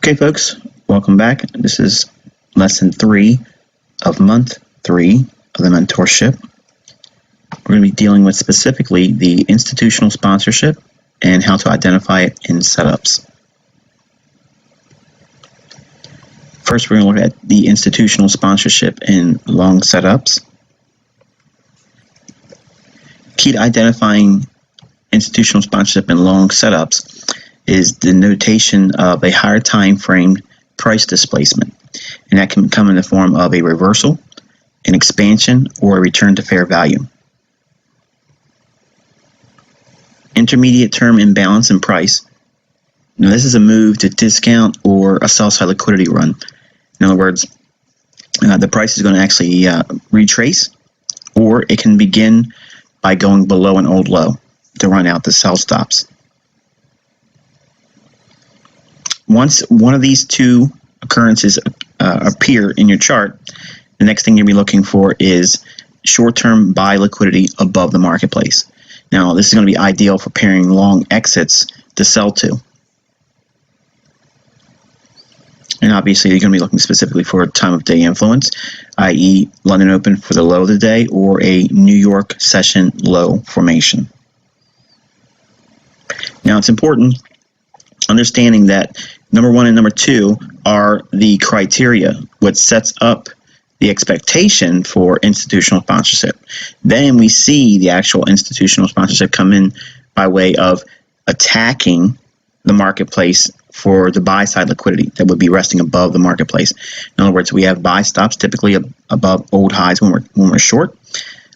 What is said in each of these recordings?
Okay, folks, welcome back. This is lesson 3 of month 3 of the mentorship. We're going to be dealing with specifically the institutional sponsorship and how to identify it in setups. First, we're going to look at the institutional sponsorship in long setups. Key to identifying institutional sponsorship in long setups is the notation of a higher time frame price displacement, and that can come in the form of a reversal, an expansion, or a return to fair value. Intermediate term imbalance in price. Now, this is a move to discount or a sell side liquidity run. In other words, the price is going to actually retrace, or it can begin by going below an old low to run out the sell stops. Once one of these two occurrences appear in your chart, the next thing you'll be looking for is short-term buy liquidity above the marketplace. Now, this is going to be ideal for pairing long exits to sell to. And obviously, you're going to be looking specifically for a time of day influence, i.e. London Open for the low of the day or a New York session low formation. Now, it's important understanding that number 1 and number 2 are the criteria, what sets up the expectation for institutional sponsorship. Then we see the actual institutional sponsorship come in by way of attacking the marketplace for the buy side liquidity that would be resting above the marketplace. In other words, we have buy stops typically above old highs when we're short.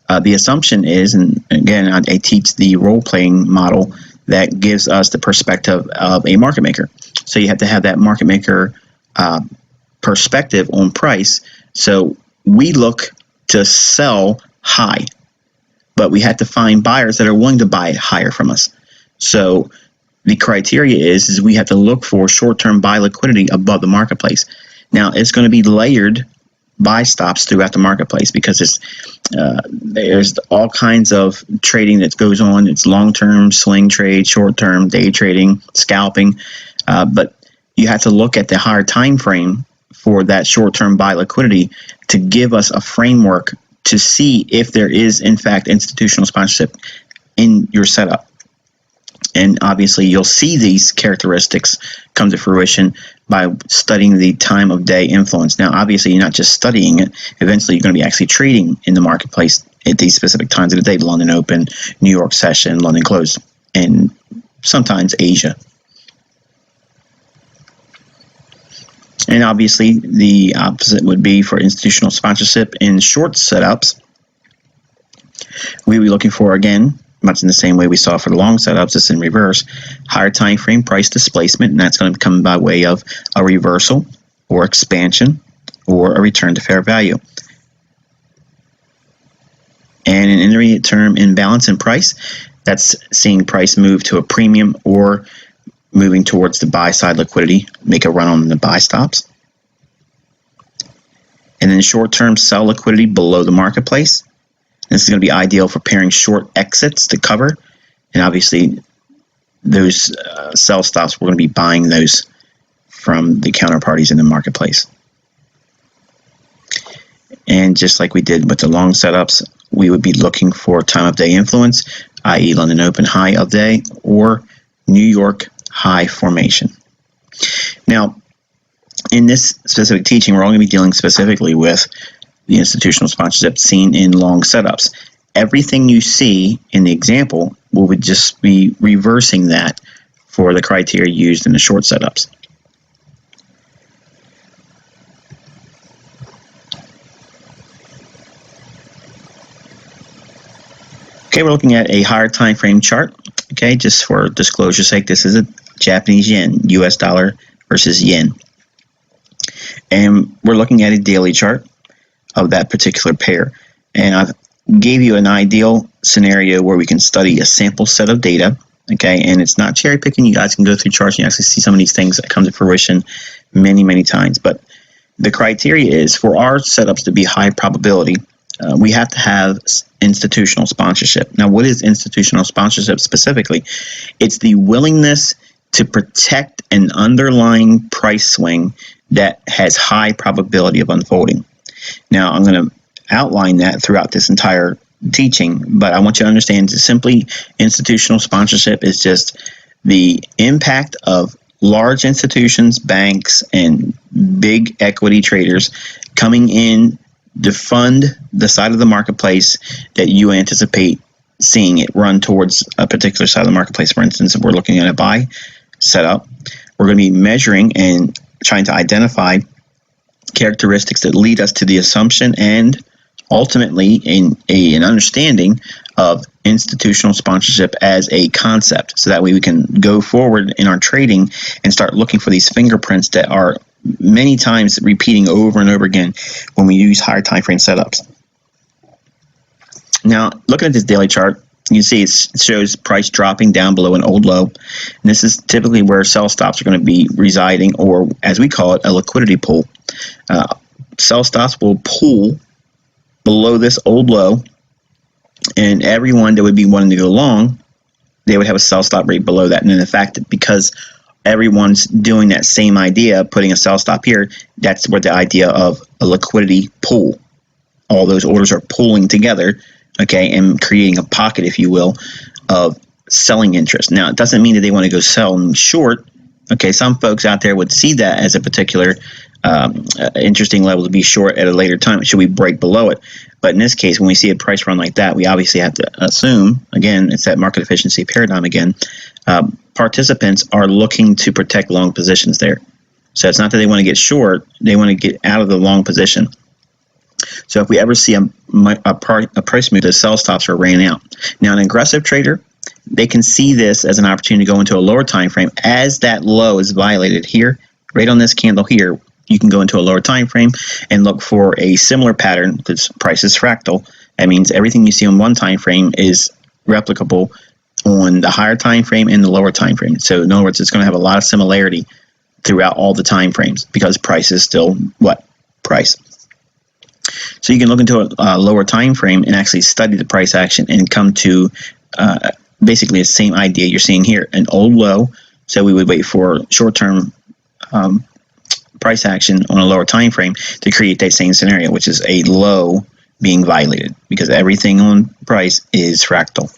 The assumption is, and again, I teach the role-playing model that gives us the perspective of a market maker. So you have to have that market maker perspective on price. So we look to sell high, but we have to find buyers that are willing to buy higher from us. So the criteria is we have to look for short-term buy liquidity above the marketplace. Now, it's going to be layered buy stops throughout the marketplace because there's all kinds of trading that goes on. It's long-term swing trade, short-term day trading, scalping, but you have to look at the higher time frame for that short-term buy liquidity to give us a framework to see if there is in fact institutional sponsorship in your setup. And obviously, you'll see these characteristics come to fruition by studying the time of day influence. Now, obviously, you're not just studying it. Eventually, you're going to be actually trading in the marketplace at these specific times of the day: London Open, New York session, London close, and sometimes Asia. And obviously, the opposite would be for institutional sponsorship in short setups. We will be looking for, again, much in the same way we saw for the long setups, it's in reverse, higher time frame price displacement, and that's going to come by way of a reversal or expansion or a return to fair value. And an intermediate term imbalance in price, that's seeing price move to a premium or moving towards the buy side liquidity, make a run on the buy stops. And then short-term sell liquidity below the marketplace. This is going to be ideal for pairing short exits to cover. And obviously, those sell stops, we're going to be buying those from the counterparties in the marketplace. And just like we did with the long setups, we would be looking for time of day influence, i.e. London Open high of day or New York high formation. Now, in this specific teaching, we're only going to be dealing specifically with the institutional sponsorship seen in long setups. Everything you see in the example would just be reversing that for the criteria used in the short setups. Okay, we're looking at a higher time frame chart. Okay, just for disclosure's sake, this is a Japanese yen, US dollar versus yen. And we're looking at a daily chart of that particular pair. And I've gave you an ideal scenario where we can study a sample set of data. Okay, and it's not cherry picking. You guys can go through charts and you actually see some of these things that come to fruition many times. But the criteria is for our setups to be high probability, we have to have institutional sponsorship. Now, what is institutional sponsorship specifically? It's the willingness to protect an underlying price swing that has high probability of unfolding. Now, I'm going to outline that throughout this entire teaching, but I want you to understand that simply institutional sponsorship is just the impact of large institutions, banks, and big equity traders coming in to fund the side of the marketplace that you anticipate seeing it run towards a particular side of the marketplace. For instance, if we're looking at a buy setup, we're going to be measuring and trying to identify characteristics that lead us to the assumption and ultimately an understanding of institutional sponsorship as a concept, so that way we can go forward in our trading and start looking for these fingerprints that are many times repeating over and over again when we use higher time frame setups. Now, looking at this daily chart, you see it shows price dropping down below an old low. And this is typically where sell stops are going to be residing, or as we call it, a liquidity pool. Sell stops will pool below this old low, and everyone that would be wanting to go long, they would have a sell stop rate below that. And in the fact that because everyone's doing that same idea, putting a sell stop here, that's where the idea of a liquidity pool. All those orders are pooling together, okay, and creating a pocket, if you will, of selling interest. Now, it doesn't mean that they want to go sell and short. Okay, some folks out there would see that as a particular interesting level to be short at a later time. Should we break below it? But in this case, when we see a price run like that, we obviously have to assume, again, it's that market efficiency paradigm again, participants are looking to protect long positions there. So it's not that they want to get short, they want to get out of the long position. So if we ever see a price move, the sell stops are ran out. Now, an aggressive trader, they can see this as an opportunity to go into a lower time frame. As that low is violated here, right on this candle here, you can go into a lower time frame and look for a similar pattern, because price is fractal. That means everything you see on one time frame is replicable on the higher time frame and the lower time frame. So in other words, it's going to have a lot of similarity throughout all the time frames, because price is still what? Price. So you can look into a lower time frame and actually study the price action and come to basically the same idea you're seeing here, an old low. So we would wait for short-term price action on a lower time frame to create that same scenario, which is a low being violated, because everything on price is fractal.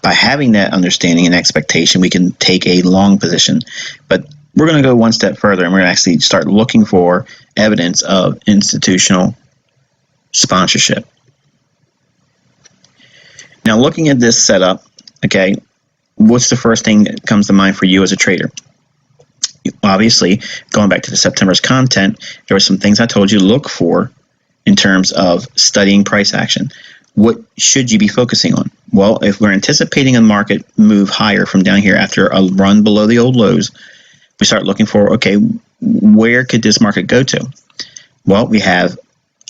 By having that understanding and expectation, we can take a long position. But we're going to go one step further, and we're going to actually start looking for evidence of institutional sponsorship. Now, looking at this setup, okay, what's the first thing that comes to mind for you as a trader? Obviously, going back to the September's content, there were some things I told you to look for in terms of studying price action. What should you be focusing on? Well, if we're anticipating a market move higher from down here after a run below the old lows, we start looking for, okay, where could this market go to? Well, we have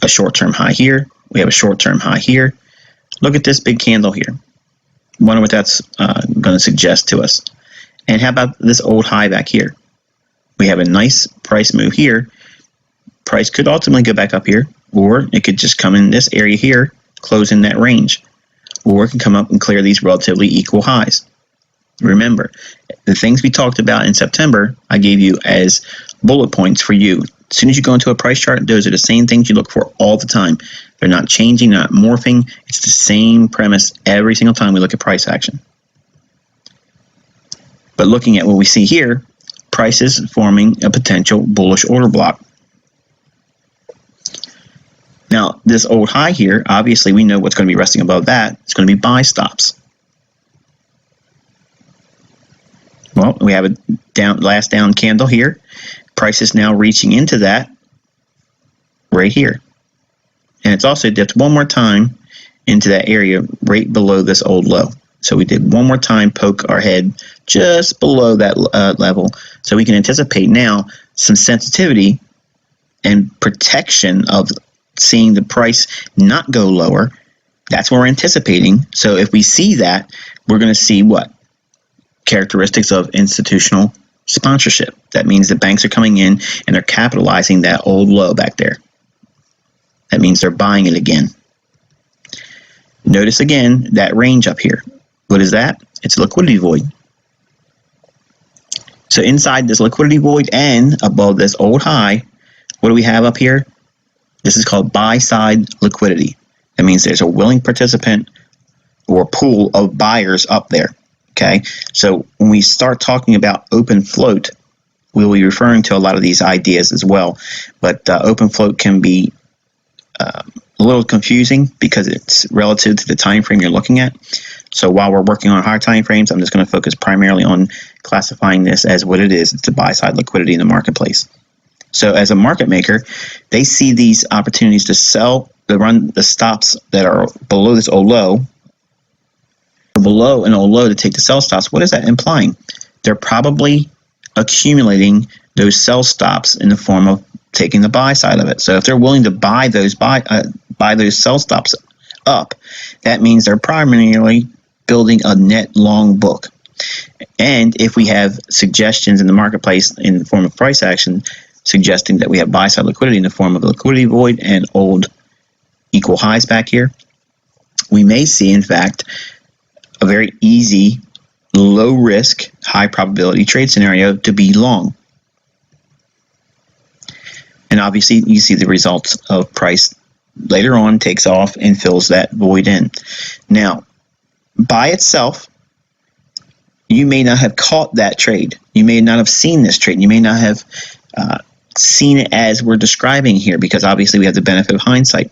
a short-term high here. We have a short-term high here. Look at this big candle here. Wonder what that's going to suggest to us. And how about this old high back here? We have a nice price move here. Price could ultimately go back up here, or it could just come in this area here, close in that range, or it can come up and clear these relatively equal highs. Remember, the things we talked about in September, I gave you as bullet points for you. As soon as you go into a price chart, those are the same things you look for all the time. They're not changing, not morphing. It's the same premise every single time we look at price action. But looking at what we see here, price is forming a potential bullish order block. Now, this old high here, obviously we know what's going to be resting above that. It's going to be buy stops. Well, we have a last down candle here. Price is now reaching into that right here. And it's also dipped one more time into that area right below this old low. So we did one more time poke our head just below that level, so we can anticipate now some sensitivity and protection of seeing the price not go lower. That's what we're anticipating. So if we see that, we're going to see what? Characteristics of institutional sponsorship. That means the banks are coming in and they're capitalizing that old low back there. That means they're buying it again. Notice again that range up here. What is that? It's a liquidity void. So inside this liquidity void and above this old high, what do we have up here? This is called buy-side liquidity. That means there's a willing participant or pool of buyers up there. Okay, so when we start talking about open float, we'll be referring to a lot of these ideas as well. But open float can be a little confusing because it's relative to the time frame you're looking at. So while we're working on higher time frames, I'm just going to focus primarily on classifying this as what it is. It's a buy-side liquidity in the marketplace. So as a market maker, they see these opportunities to sell, to run the stops that are below this old low, below an old low to take the sell stops. What is that implying? They're probably accumulating those sell stops in the form of taking the buy side of it. So if they're willing to buy those sell stops up, that means they're primarily building a net long book. And if we have suggestions in the marketplace in the form of price action suggesting that we have buy side liquidity in the form of a liquidity void and old equal highs back here, we may see in fact a very easy, low risk, high probability trade scenario to be long. And obviously you see the results of price later on takes off and fills that void in. Now, by itself, you may not have caught that trade. You may not have seen this trade. You may not have seen it as we're describing here because obviously we have the benefit of hindsight.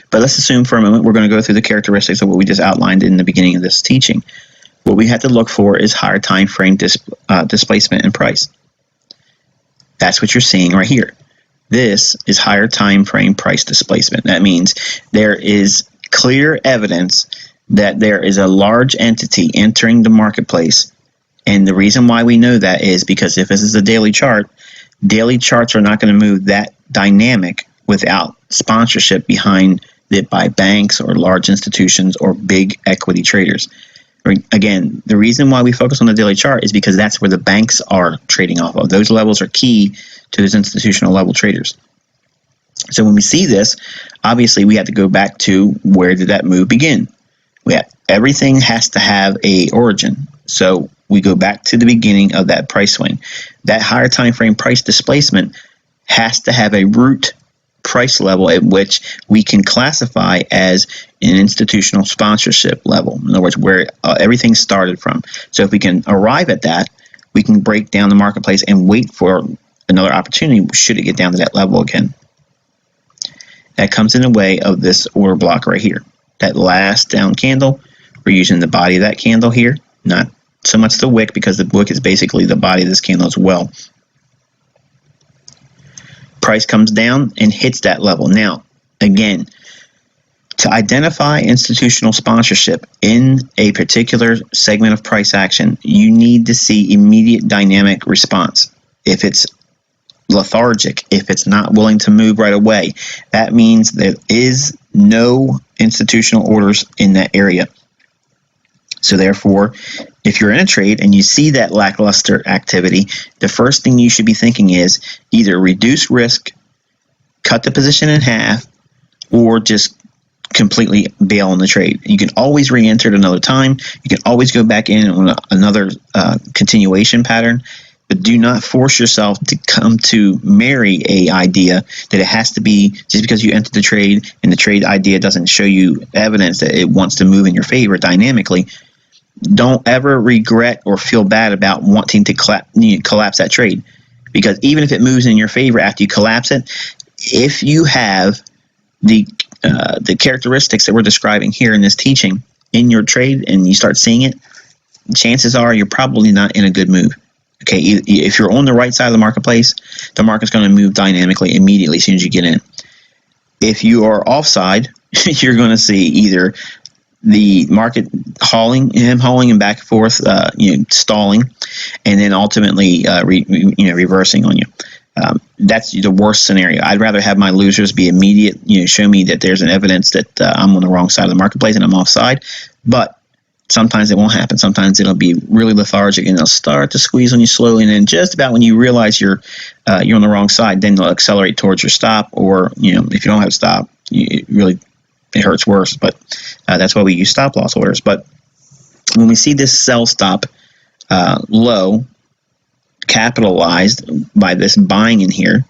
But let's assume for a moment we're going to go through the characteristics of what we just outlined in the beginning of this teaching. What we have to look for is higher time frame displacement and price. That's what you're seeing right here. This is higher time frame price displacement. That means there is clear evidence that there is a large entity entering the marketplace. And the reason why we know that is because if this is a daily chart, daily charts are not going to move that dynamic without sponsorship behind it by banks or large institutions or big equity traders. Again, the reason why we focus on the daily chart is because that's where the banks are trading off of. Those levels are key to those institutional level traders. So when we see this, obviously we have to go back to where did that move begin? Everything has to have a origin. So we go back to the beginning of that price swing. That higher time frame price displacement has to have a root price level at which we can classify as an institutional sponsorship level. In other words, where everything started from. So if we can arrive at that, we can break down the marketplace and wait for another opportunity should it get down to that level again. That comes in the way of this order block right here. That last down candle, we're using the body of that candle here, not so much the wick because the wick is basically the body of this candle as well. Price comes down and hits that level. Now, again, to identify institutional sponsorship in a particular segment of price action, you need to see immediate dynamic response. If it's lethargic, if it's not willing to move right away, that means there is no institutional orders in that area. So therefore, if you're in a trade and you see that lackluster activity, the first thing you should be thinking is either reduce risk, cut the position in half, or just completely bail on the trade. You can always re-enter at another time. You can always go back in on another continuation pattern, but do not force yourself to come to marry a idea that it has to be just because you entered the trade and the trade idea doesn't show you evidence that it wants to move in your favor dynamically. Don't ever regret or feel bad about wanting to collapse that trade, because even if it moves in your favor after you collapse it, if you have the characteristics that we're describing here in this teaching in your trade and you start seeing it, chances are you're probably not in a good move. Okay, if you're on the right side of the marketplace, the market's going to move dynamically immediately as soon as you get in. If you are offside, you're going to see either the market hauling him back and forth, stalling, and then ultimately reversing on you. That's the worst scenario. I'd rather have my losers be immediate, show me that there's an evidence that I'm on the wrong side of the marketplace and I'm offside. But sometimes it won't happen. Sometimes it'll be really lethargic and they'll start to squeeze on you slowly, and then just about when you realize you're on the wrong side, then they'll accelerate towards your stop. Or if you don't have a stop, it hurts worse. But that's why we use stop loss orders. But when we see this sell stop low capitalized by this buying in here,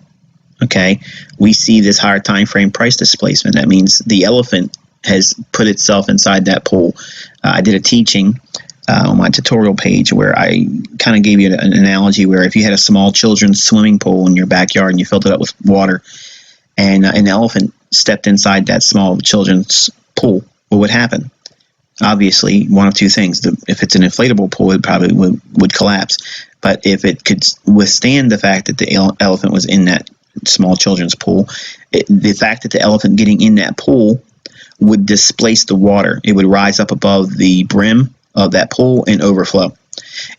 okay, we see this higher time frame price displacement. That means the elephant has put itself inside that pool. I did a teaching on my tutorial page where I kind of gave you an analogy where if you had a small children's swimming pool in your backyard and you filled it up with water, and an elephant stepped inside that small children's pool, what would happen? Obviously, one of two things. If it's an inflatable pool, it probably would collapse. But if it could withstand the fact that the elephant was in that small children's pool, the fact that the elephant getting in that pool would displace the water. It would rise up above the brim of that pool and overflow.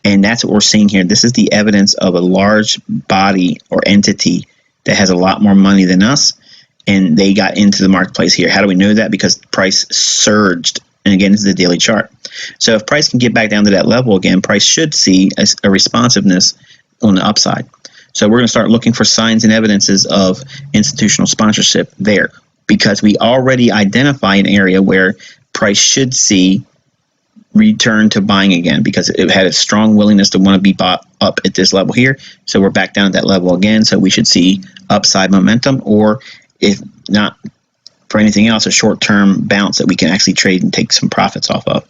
And that's what we're seeing here. This is the evidence of a large body or entity that has a lot more money than us, and they got into the marketplace here. How do we know that? Because price surged. And again, this is the daily chart. So if price can get back down to that level again, price should see a responsiveness on the upside. So we're going to start looking for signs and evidences of institutional sponsorship there, because we already identify an area where price should see return to buying again, because it had a strong willingness to want to be bought up at this level here. So we're back down at that level again. So we should see upside momentum, or if not for anything else, a short-term bounce that we can actually trade and take some profits off of.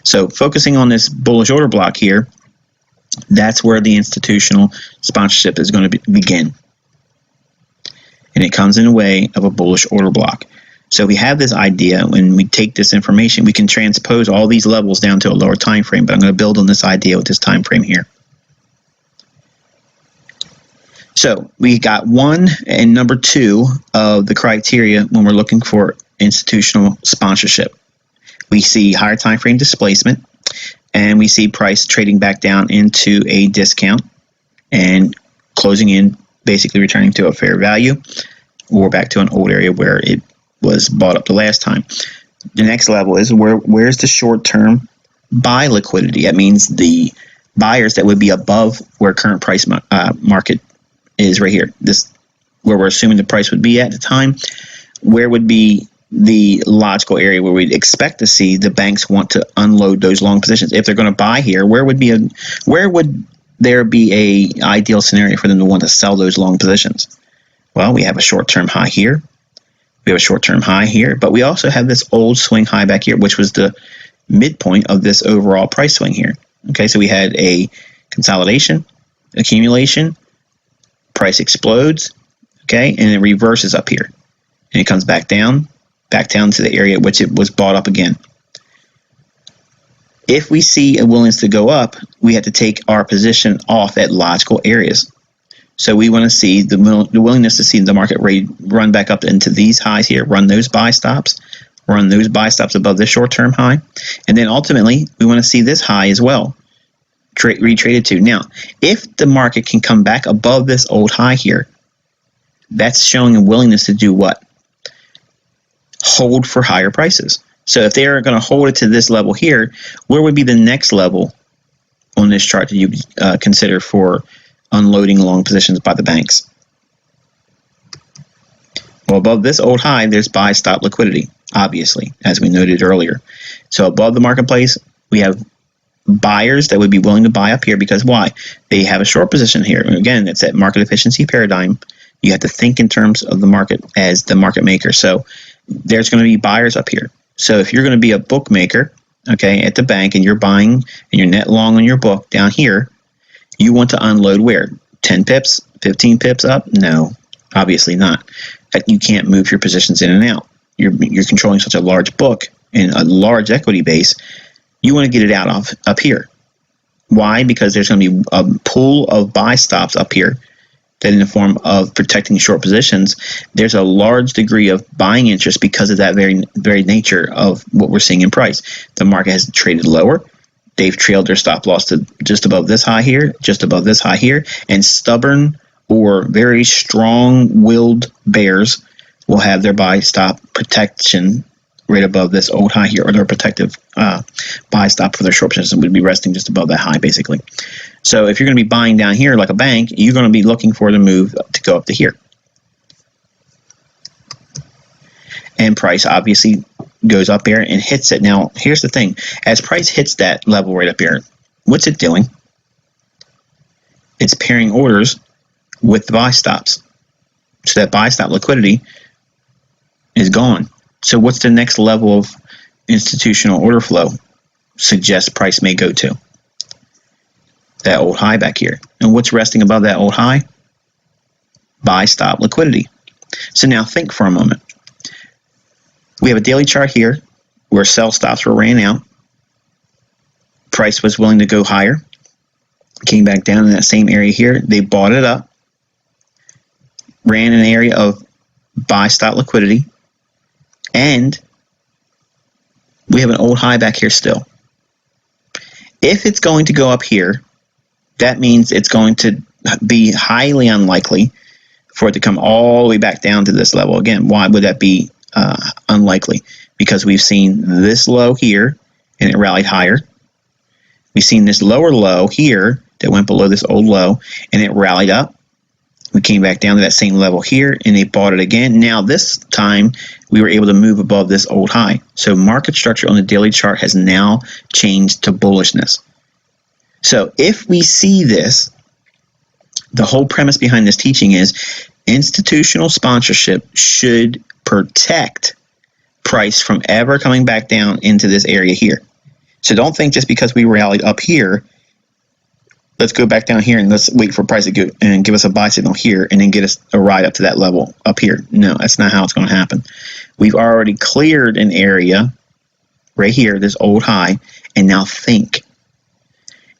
So focusing on this bullish order block here, that's where the institutional sponsorship is going to begin. And it comes in the way of a bullish order block. So we have this idea. When we take this information, we can transpose all these levels down to a lower time frame, but I'm going to build on this idea with this time frame here. So we got 1 and number 2 of the criteria when we're looking for institutional sponsorship. We see higher time frame displacement, and we see price trading back down into a discount and closing in, basically returning to a fair value or back to an old area where it was bought up the last time. The next level is where's the short-term buy liquidity? That means the buyers that would be above where current price market is right here. This where we're assuming the price would be at the time. Where would be the logical area where we'd expect to see the banks want to unload those long positions? If they're going to buy here, where would there be a ideal scenario for them to want to sell those long positions? Well, we have a short-term high here. We have a short-term high here, but we also have this old swing high back here, which was the midpoint of this overall price swing here. Okay, so we had a consolidation, accumulation, price explodes, okay, and it reverses up here. And it comes back down to the area at which it was bought up again. If we see a willingness to go up, we have to take our position off at logical areas. So we want to see the willingness to see the market rate run back up into these highs here, run those buy stops above this short-term high. And then ultimately, we want to see this high as well, retraded to. Now, if the market can come back above this old high here, that's showing a willingness to do what? Hold for higher prices. So if they are going to hold it to this level here, where would be the next level on this chart that you consider for unloading long positions by the banks? Well, above this old high, there's buy stop liquidity, obviously, as we noted earlier. So above the marketplace, we have buyers that would be willing to buy up here because why? They have a short position here. And again, it's that market efficiency paradigm. You have to think in terms of the market as the market maker. So there's going to be buyers up here. So if you're going to be a bookmaker, okay, at the bank, and you're buying and you're net long on your book down here, you want to unload where? 10 pips, 15 pips up? No, obviously not. You can't move your positions in and out. You're controlling such a large book and a large equity base. You want to get it out up here. Why? Because there's going to be a pool of buy stops up here that in the form of protecting short positions, there's a large degree of buying interest because of that very nature of what we're seeing in price. The market has traded lower. They've trailed their stop loss to just above this high here, just above this high here, and stubborn or very strong-willed bears will have their buy stop protection right above this old high here, or their protective buy stop for their short position would be resting just above that high, basically. So if you're going to be buying down here like a bank, you're going to be looking for the move to go up to here. And price obviously goes up here and hits it. Now, here's the thing. As price hits that level right up here, what's it doing? It's pairing orders with the buy stops. So that buy stop liquidity is gone. So what's the next level of institutional order flow suggests price may go to? That old high back here. And what's resting above that old high? Buy stop liquidity. So now think for a moment. We have a daily chart here where sell stops were ran out. Price was willing to go higher. Came back down in that same area here. They bought it up. Ran an area of buy stop liquidity. And we have an old high back here still. If it's going to go up here, that means it's going to be highly unlikely for it to come all the way back down to this level. Again, why would that be unlikely? Because we've seen this low here and it rallied higher. We've seen this lower low here that went below this old low and it rallied up. We came back down to that same level here and they bought it again. Now this time we were able to move above this old high. So market structure on the daily chart has now changed to bullishness. So if we see this, the whole premise behind this teaching is institutional sponsorship should protect price from ever coming back down into this area here. So don't think just because we rallied up here, let's go back down here and let's wait for price to go and give us a buy signal here and then get us a ride up to that level up here. No, that's not how it's going to happen. We've already cleared an area right here, this old high, and now think.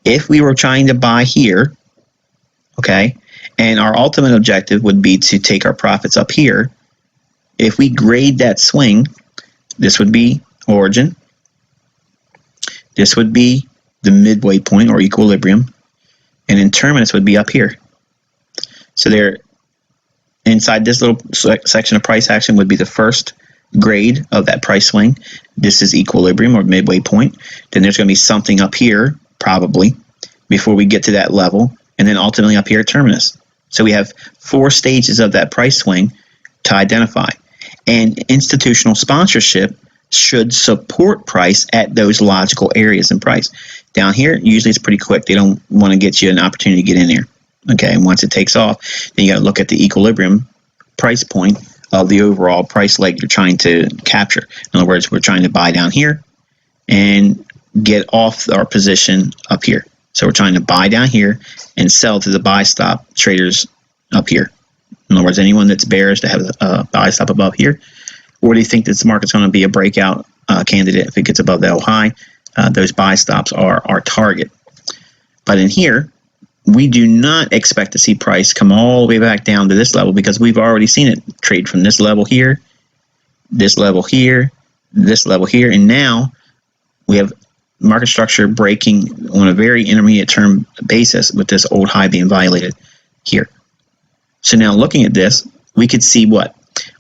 If we were trying to buy here, okay, and our ultimate objective would be to take our profits up here, if we grade that swing, this would be origin, this would be the midway point or equilibrium, and then terminus would be up here. So there, inside this little section of price action would be the first grade of that price swing. This is equilibrium or midway point. Then there's going to be something up here, probably, before we get to that level, and then ultimately up here, terminus. So we have 4 stages of that price swing to identify. And institutional sponsorship should support price at those logical areas in price. Down here, usually it's pretty quick. They don't want to get you an opportunity to get in there. Okay, and once it takes off, then you got to look at the equilibrium price point of the overall price leg you're trying to capture. In other words, we're trying to buy down here and get off our position up here. So we're trying to buy down here and sell to the buy stop traders up here. In other words, anyone that's bearish to have a buy stop above here, or they think this market's going to be a breakout candidate if it gets above that old high, those buy stops are our target. But in here, we do not expect to see price come all the way back down to this level because we've already seen it trade from this level here, this level here, this level here, and now we have market structure breaking on a very intermediate term basis with this old high being violated here. So now looking at this, we could see what?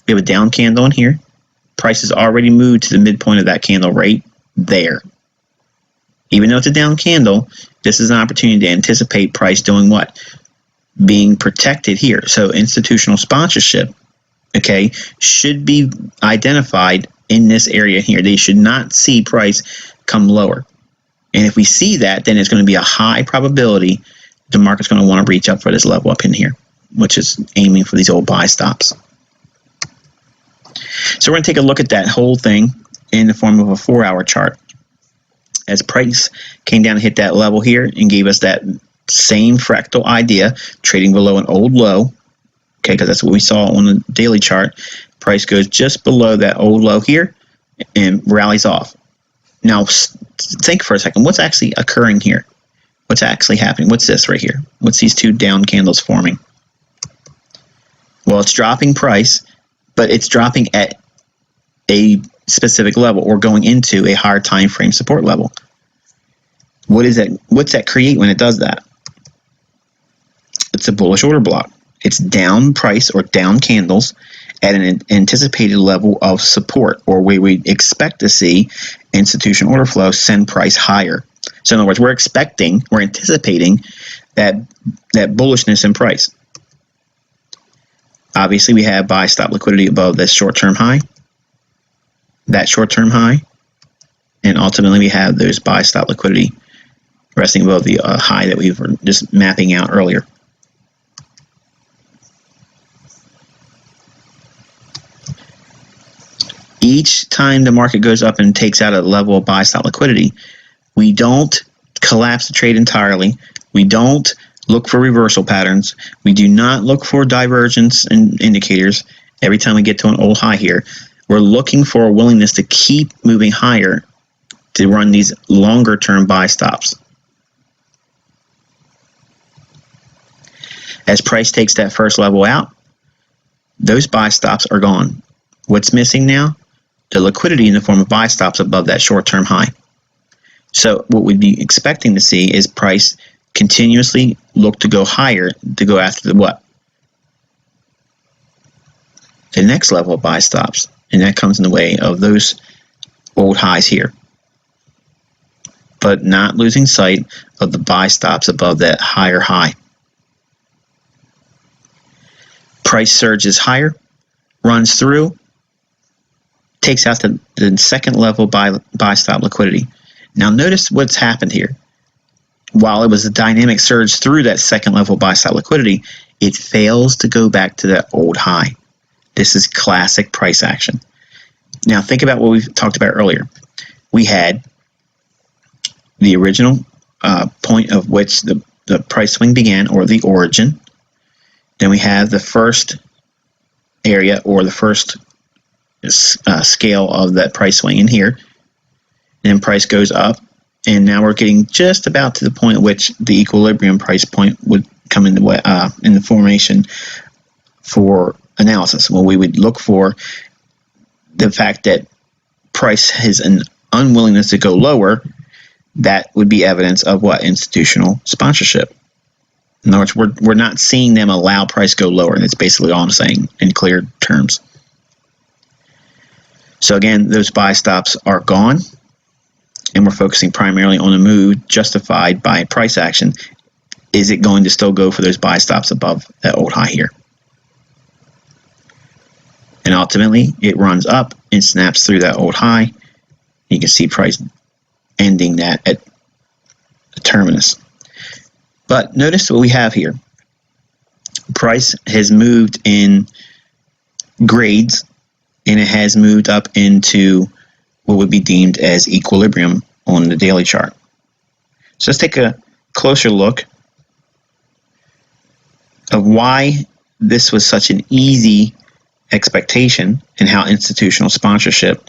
We have a down candle in here. Price has already moved to the midpoint of that candle right there. Even though it's a down candle, this is an opportunity to anticipate price doing what? Being protected here. So institutional sponsorship, okay, should be identified in this area here. They should not see price come lower. And if we see that, then it's going to be a high probability the market's going to want to reach up for this level up in here, which is aiming for these old buy stops. So we're going to take a look at that whole thing in the form of a 4-hour chart. As price came down and hit that level here and gave us that same fractal idea, trading below an old low, okay, because that's what we saw on the daily chart. Price goes just below that old low here and rallies off. Now, think for a second, what's actually occurring here? What's actually happening? What's this right here? What's these two down candles forming? Well, it's dropping price, but it's dropping at a specific level or going into a higher time frame support level. What is that? What's that create when it does that? It's a bullish order block. It's down price or down candles at an anticipated level of support, or where we expect to see institutional order flow send price higher. So in other words, we're anticipating that bullishness in price. Obviously, we have buy stop liquidity above this short-term high, that short-term high, and ultimately we have those buy stop liquidity resting above the high that we were just mapping out earlier. Each time the market goes up and takes out a level of buy stop liquidity, we don't collapse the trade entirely. We don't look for reversal patterns. We do not look for divergence in indicators every time we get to an old high here. We're looking for a willingness to keep moving higher to run these longer term buy stops. As price takes that first level out, those buy stops are gone. What's missing now? The liquidity in the form of buy stops above that short-term high. So what we'd be expecting to see is price continuously look to go higher to go after the what? The next level of buy stops. And that comes in the way of those old highs here. But not losing sight of the buy stops above that higher high. Price surges higher, runs through, takes out the second level buy stop liquidity. Now notice what's happened here. While it was a dynamic surge through that second level buy stop liquidity, it fails to go back to that old high. This is classic price action. Now think about what we talked about earlier. We had the original point of which the price swing began, or the origin. Then we have the first area, or the first scale of that price swing in here. Then price goes up, and now we're getting just about to the point at which the equilibrium price point would come in the formation for analysis. Well, we would look for the fact that price has an unwillingness to go lower. That would be evidence of what? Institutional sponsorship. In other words, we're not seeing them allow price go lower, and that's basically all I'm saying in clear terms. So again, those buy stops are gone, and we're focusing primarily on the move justified by price action. Is it going to still go for those buy stops above that old high here? And ultimately, it runs up and snaps through that old high. You can see price ending that at the terminus. But notice what we have here. Price has moved in grades, and it has moved up into what would be deemed as equilibrium on the daily chart. So let's take a closer look of why this was such an easy expectation, and how institutional sponsorship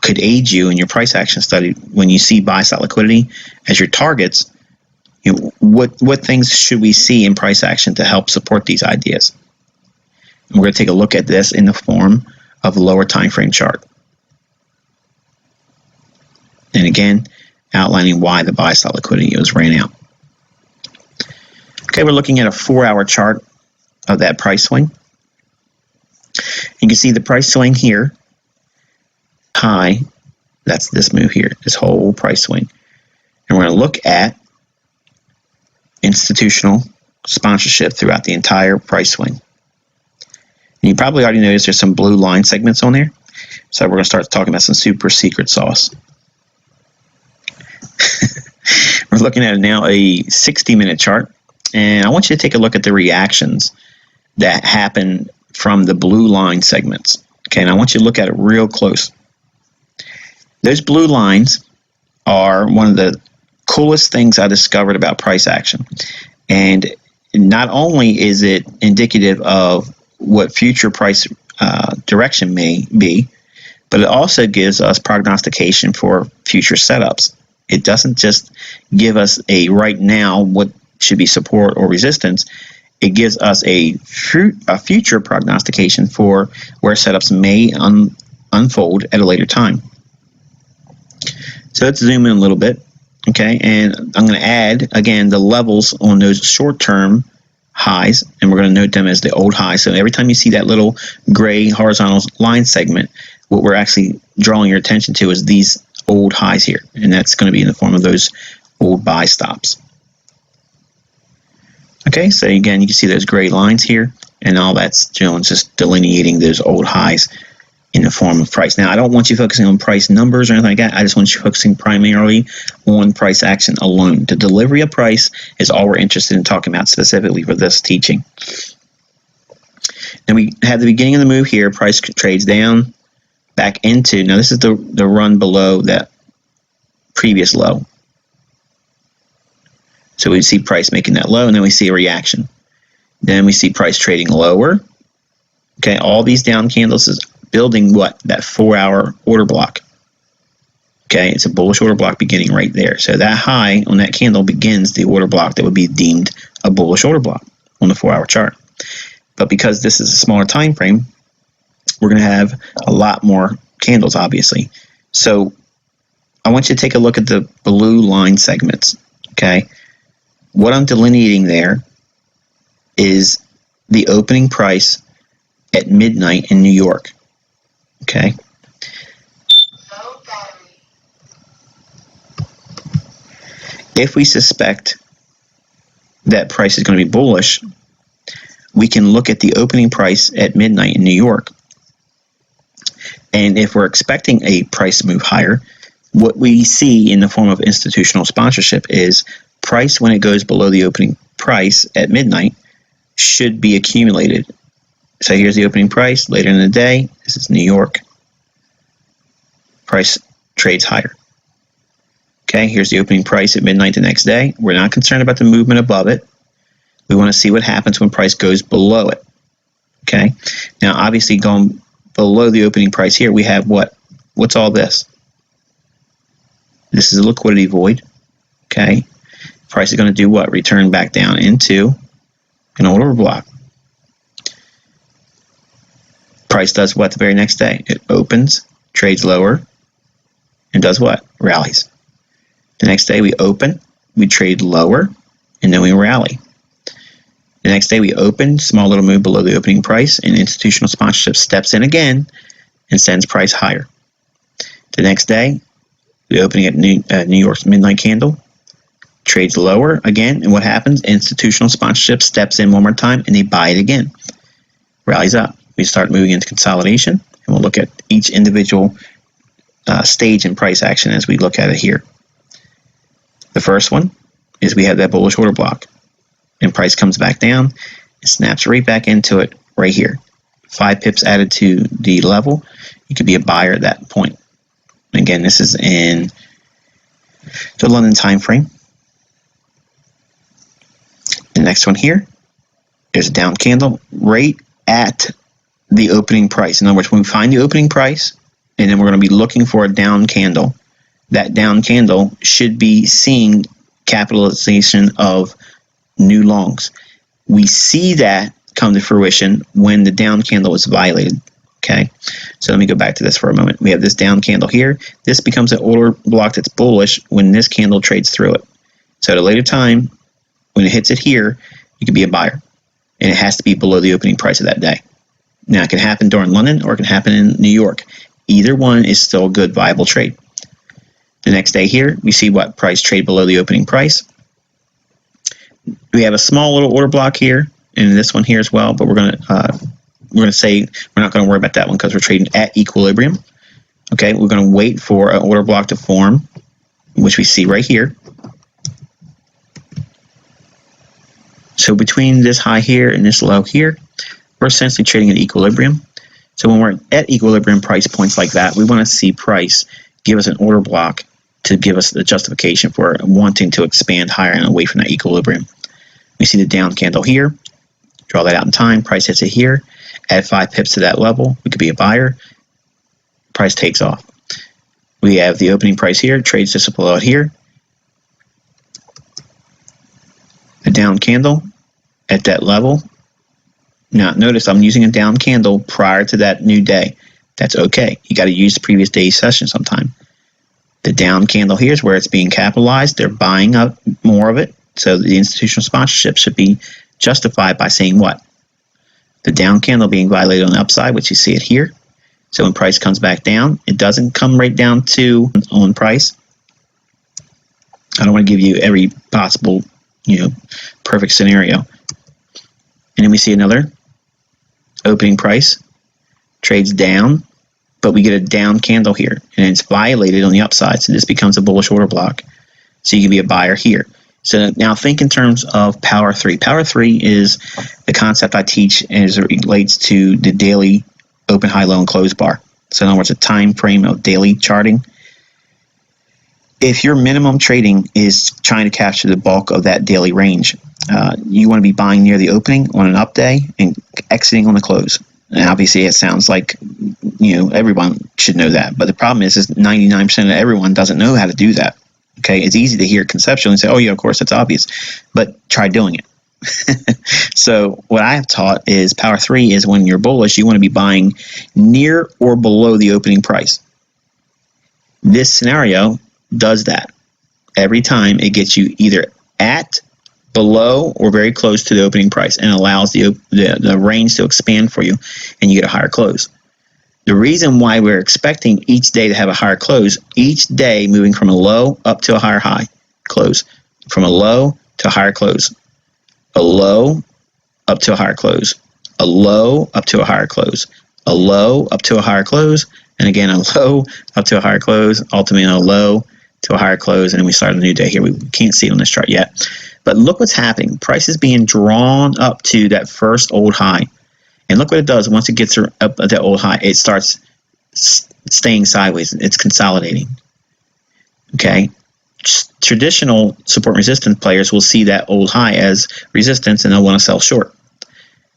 could aid you in your price action study when you see buy stop liquidity as your targets. You know, what things should we see in price action to help support these ideas? And we're going to take a look at this in the form of a lower time frame chart. And again, outlining why the buy stop liquidity was ran out. Okay, we're looking at a 4-hour chart of that price swing. You can see the price swing here, high, that's this move here, this whole price swing. And we're going to look at institutional sponsorship throughout the entire price swing. And you probably already noticed there's some blue line segments on there. So we're going to start talking about some super secret sauce. We're looking at now a 60-minute chart. And I want you to take a look at the reactions that happen from the blue line segments. Okay, and I want you to look at it real close. Those blue lines are one of the coolest things I discovered about price action. And not only is it indicative of what future price direction may be, but it also gives us prognostication for future setups. It doesn't just give us a right now what should be support or resistance. it gives us a future prognostication for where setups may unfold at a later time. So let's zoom in a little bit, okay? And I'm going to add, again, the levels on those short-term highs, and we're going to note them as the old highs. So every time you see that little gray horizontal line segment, what we're actually drawing your attention to is these old highs here, and that's going to be in the form of those old buy stops. Okay, so again, you can see those gray lines here, and all that's doing is just delineating those old highs in the form of price. Now, I don't want you focusing on price numbers or anything like that. I just want you focusing primarily on price action alone. The delivery of price is all we're interested in talking about specifically for this teaching. Then we have the beginning of the move here. Price trades down, back into. Now, this is the run below that previous low. So we see price making that low, and then we see a reaction. Then we see price trading lower. Okay, all these down candles is building what? That 4-hour order block. Okay, it's a bullish order block beginning right there. So that high on that candle begins the order block that would be deemed a bullish order block on the 4-hour chart. But because this is a smaller time frame, we're going to have a lot more candles, obviously. So I want you to take a look at the blue line segments. Okay, what I'm delineating there is the opening price at midnight in New York. Okay. If we suspect that price is going to be bullish, we can look at the opening price at midnight in New York. And if we're expecting a price move higher, what we see in the form of institutional sponsorship is price when it goes below the opening price at midnight should be accumulated. So here's the opening price later in the day. This is New York. Price trades higher. Okay, here's the opening price at midnight the next day. We're not concerned about the movement above it. We want to see what happens when price goes below it. Okay, now obviously going below the opening price here, we have what? What's all this? This is a liquidity void. Okay, price is going to do what? Return back down into an order block. Price does what the very next day? It opens, trades lower, and does what? Rallies. The next day we open, we trade lower, and then we rally. The next day we open, small little move below the opening price, and institutional sponsorship steps in again and sends price higher. The next day, the opening at New York's midnight candle, trades lower again, and what happens? Institutional sponsorship steps in one more time, and they buy it again. Rallies up. We start moving into consolidation, and we'll look at each individual stage in price action as we look at it here. The first one is we have that bullish order block, and price comes back down, it snaps right back into it right here. 5 pips added to the level, you could be a buyer at that point. Again, this is in the London time frame. The next one here, there's a down candle right at the opening price. In other words, when we find the opening price, and then we're going to be looking for a down candle, that down candle should be seeing capitalization of new longs. We see that come to fruition when the down candle is violated. Okay, so let me go back to this for a moment. We have this down candle here. This becomes an order block that's bullish when this candle trades through it. So at a later time, when it hits it here, you can be a buyer, and it has to be below the opening price of that day. Now, it can happen during London or it can happen in New York. Either one is still a good, viable trade. The next day here, we see what? Price trade below the opening price. We have a small little order block here, and this one here as well, but we're going to say we're not going to worry about that one because we're trading at equilibrium. Okay, we're going to wait for an order block to form, which we see right here. So between this high here and this low here, we're essentially trading at equilibrium. So when we're at equilibrium price points like that, we want to see price give us an order block to give us the justification for wanting to expand higher and away from that equilibrium. We see the down candle here. Draw that out in time. Price hits it here. Add 5 pips to that level. We could be a buyer. Price takes off. We have the opening price here. Trades just below it here. A down candle. at that level. Now, notice I'm using a down candle prior to that new day. That's okay. You got to use the previous day's session sometime. The down candle here is where it's being capitalized. They're buying up more of it. So the institutional sponsorship should be justified by saying what? The down candle being violated on the upside, which you see it here. So when price comes back down, it doesn't come right down to on price. I don't want to give you every possible, perfect scenario. And then we see another opening price, trades down, but we get a down candle here, and it's violated on the upside, so this becomes a bullish order block. So you can be a buyer here. So now think in terms of Power 3. Power 3 is the concept I teach as it relates to the daily open, high, low, and close bar. So in other words, a time frame of daily charting. If your minimum trading is trying to capture the bulk of that daily range, you want to be buying near the opening on an up day and exiting on the close. And obviously, it sounds like everyone should know that, but the problem is 99% of everyone doesn't know how to do that. Okay, it's easy to hear conceptually and say, "Oh yeah, of course, that's obvious," but try doing it. So what I have taught is Power 3 is when you're bullish, you want to be buying near or below the opening price. This scenario does that. Every time it gets you either at, below, or very close to the opening price and allows the range to expand for you and you get a higher close. The reason why we're expecting each day to have a higher close, each day moving from a low up to a higher high close, from a low to a higher close, a low up to a higher close, a low up to a higher close, a low up to a higher close, and again a low up to a higher close, ultimately a low to a higher close, and then we start a new day here. We can't see it on this chart yet. But look what's happening. Price is being drawn up to that first old high. And look what it does. Once it gets up at that old high, it starts staying sideways. It's consolidating. Okay? Traditional support resistance players will see that old high as resistance and they'll want to sell short.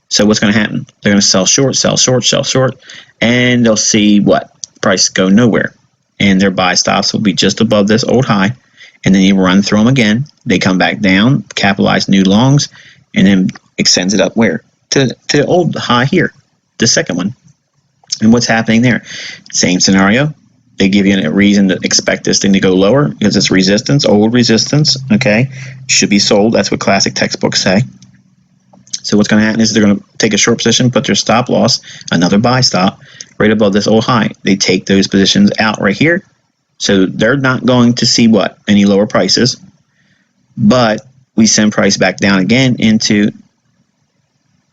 So what's going to happen? They're going to sell short, sell short, sell short, and they'll see what? Price go nowhere. And their buy stops will be just above this old high. And then you run through them again. They come back down, capitalize new longs, and then extends it up where? To the old high here, the second one. And what's happening there? Same scenario. They give you a reason to expect this thing to go lower because it's resistance, old resistance, okay? Should be sold. That's what classic textbooks say. So what's going to happen is they're going to take a short position, put their stop loss, another buy stop, right above this old high. They take those positions out right here. So they're not going to see what? Any lower prices. But we send price back down again into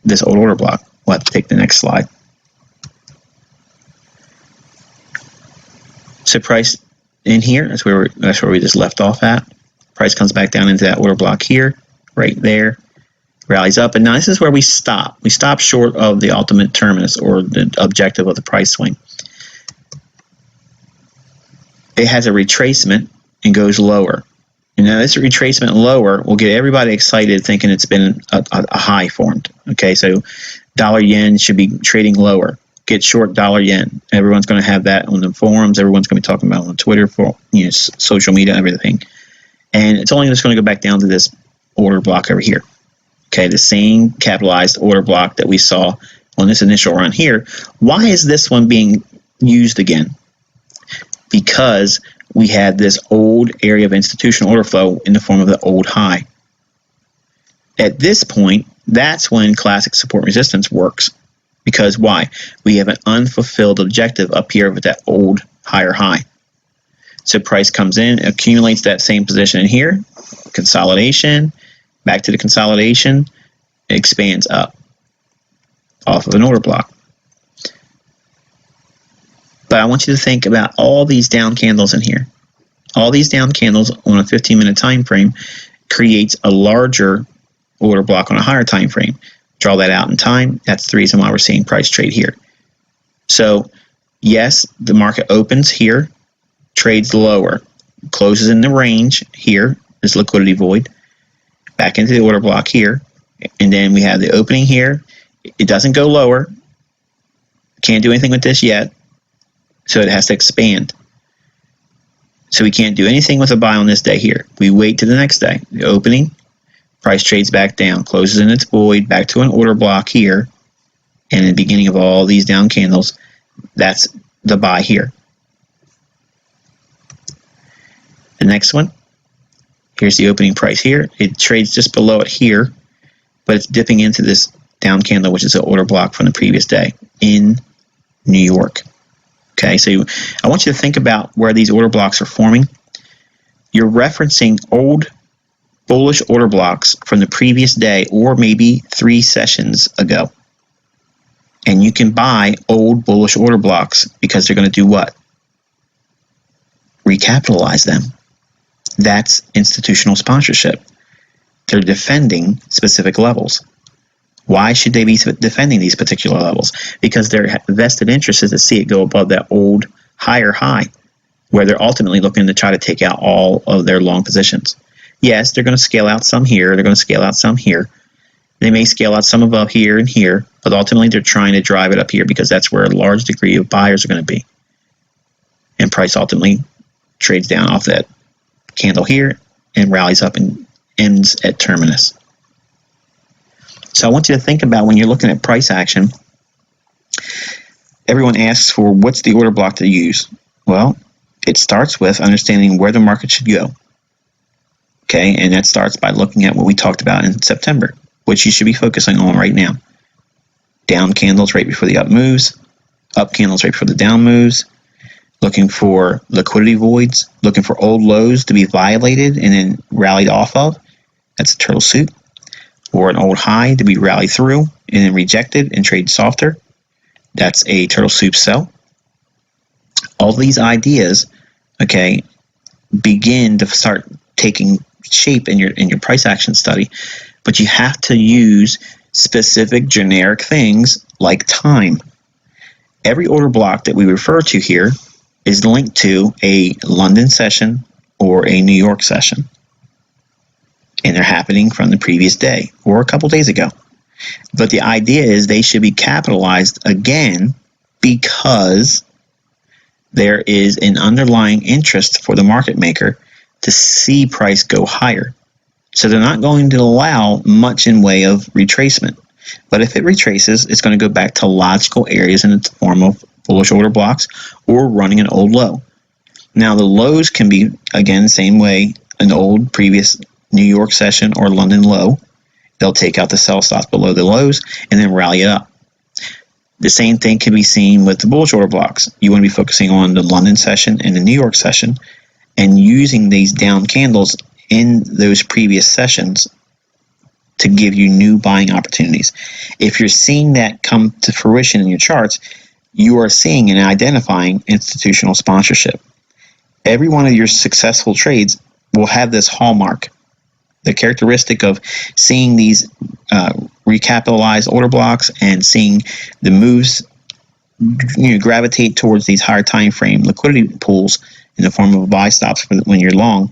this old order block. We'll have to take the next slide. So price in here, that's where we just left off at. Price comes back down into that order block here, right there. Rallies up, and now this is where we stop. We stop short of the ultimate terminus or the objective of the price swing. It has a retracement and goes lower. And now this retracement lower will get everybody excited thinking it's been a high formed. Okay, so dollar yen should be trading lower. Get short dollar yen. Everyone's going to have that on the forums. Everyone's going to be talking about it on Twitter, for social media, everything. And it's only just going to go back down to this order block over here. Okay, the same capitalized order block that we saw on this initial run here. Why is this one being used again? Because we had this old area of institutional order flow in the form of the old high. At this point, that's when classic support resistance works. Because why? We have an unfulfilled objective up here with that old higher high. So price comes in, accumulates that same position in here, consolidation, back to the consolidation, it expands up off of an order block. But I want you to think about all these down candles in here. All these down candles on a 15-minute time frame creates a larger order block on a higher time frame. Draw that out in time. That's the reason why we're seeing price trade here. So, yes, the market opens here, trades lower, closes in the range here, this liquidity void, back into the order block here, and then we have the opening here. It doesn't go lower. Can't do anything with this yet. So it has to expand. So we can't do anything with a buy on this day here. We wait to the next day. The opening, Price trades back down, closes in its void, back to an order block here, and in the beginning of all these down candles, that's the buy here. The next one, here's the opening price here. It trades just below it here, but it's dipping into this down candle, which is an order block from the previous day in New York. Okay, so I want you to think about where these order blocks are forming. You're referencing old bullish order blocks from the previous day or maybe 3 sessions ago. And you can buy old bullish order blocks because they're going to do what? Recapitalize them. That's institutional sponsorship. They're defending specific levels. Why should they be defending these particular levels? Because their vested interest is to see it go above that old higher high, where they're ultimately looking to try to take out all of their long positions. Yes, they're going to scale out some here, they're going to scale out some here. They may scale out some above here and here, but ultimately they're trying to drive it up here because that's where a large degree of buyers are going to be. And price ultimately trades down off that candle here and rallies up and ends at terminus. So I want you to think about when you're looking at price action, everyone asks for what's the order block to use. Well, it starts with understanding where the market should go. Okay, and that starts by looking at what we talked about in September, which you should be focusing on right now. Down candles right before the up moves, up candles right before the down moves, looking for liquidity voids, looking for old lows to be violated and then rallied off of. That's a turtle soup. Or an old high to be rallied through and then rejected and trade softer. That's a turtle soup sell. All these ideas, okay, begin to start taking shape in your price action study, but you have to use specific generic things like time. Every order block that we refer to here is linked to a London session or a New York session. And they're happening from the previous day or a couple days ago. But the idea is they should be capitalized again because there is an underlying interest for the market maker to see price go higher. So they're not going to allow much in way of retracement. But if it retraces, it's going to go back to logical areas in the form of bullish order blocks or running an old low. Now the lows can be, again, the same way, an old previous New York session or London low. They'll take out the sell stops below the lows and then rally it up. The same thing can be seen with the bullish order blocks. You want to be focusing on the London session and the New York session and using these down candles in those previous sessions to give you new buying opportunities. If you're seeing that come to fruition in your charts, you are seeing and identifying institutional sponsorship. Every one of your successful trades will have this hallmark. The characteristic of seeing these recapitalized order blocks and seeing the moves gravitate towards these higher time frame liquidity pools in the form of buy stops when you're long.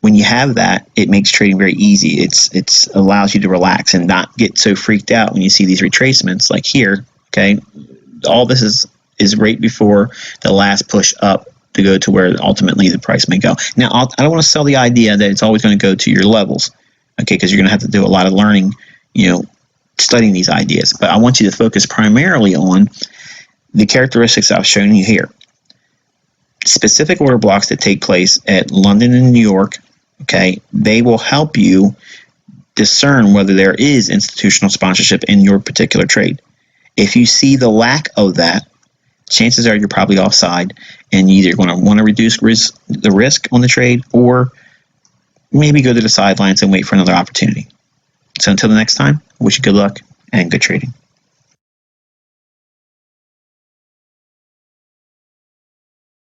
When you have that, it makes trading very easy. It allows you to relax and not get so freaked out when you see these retracements like here. Okay, all this is right before the last push up to go to where ultimately the price may go. Now, I don't want to sell the idea that it's always going to go to your levels, okay, because you're going to have to do a lot of learning, studying these ideas. But I want you to focus primarily on the characteristics I've shown you here. Specific order blocks that take place at London and New York, okay, they will help you discern whether there is institutional sponsorship in your particular trade. If you see the lack of that, chances are you're probably offside and you're either going to want to reduce the risk on the trade or maybe go to the sidelines and wait for another opportunity. So until the next time, I wish you good luck and good trading.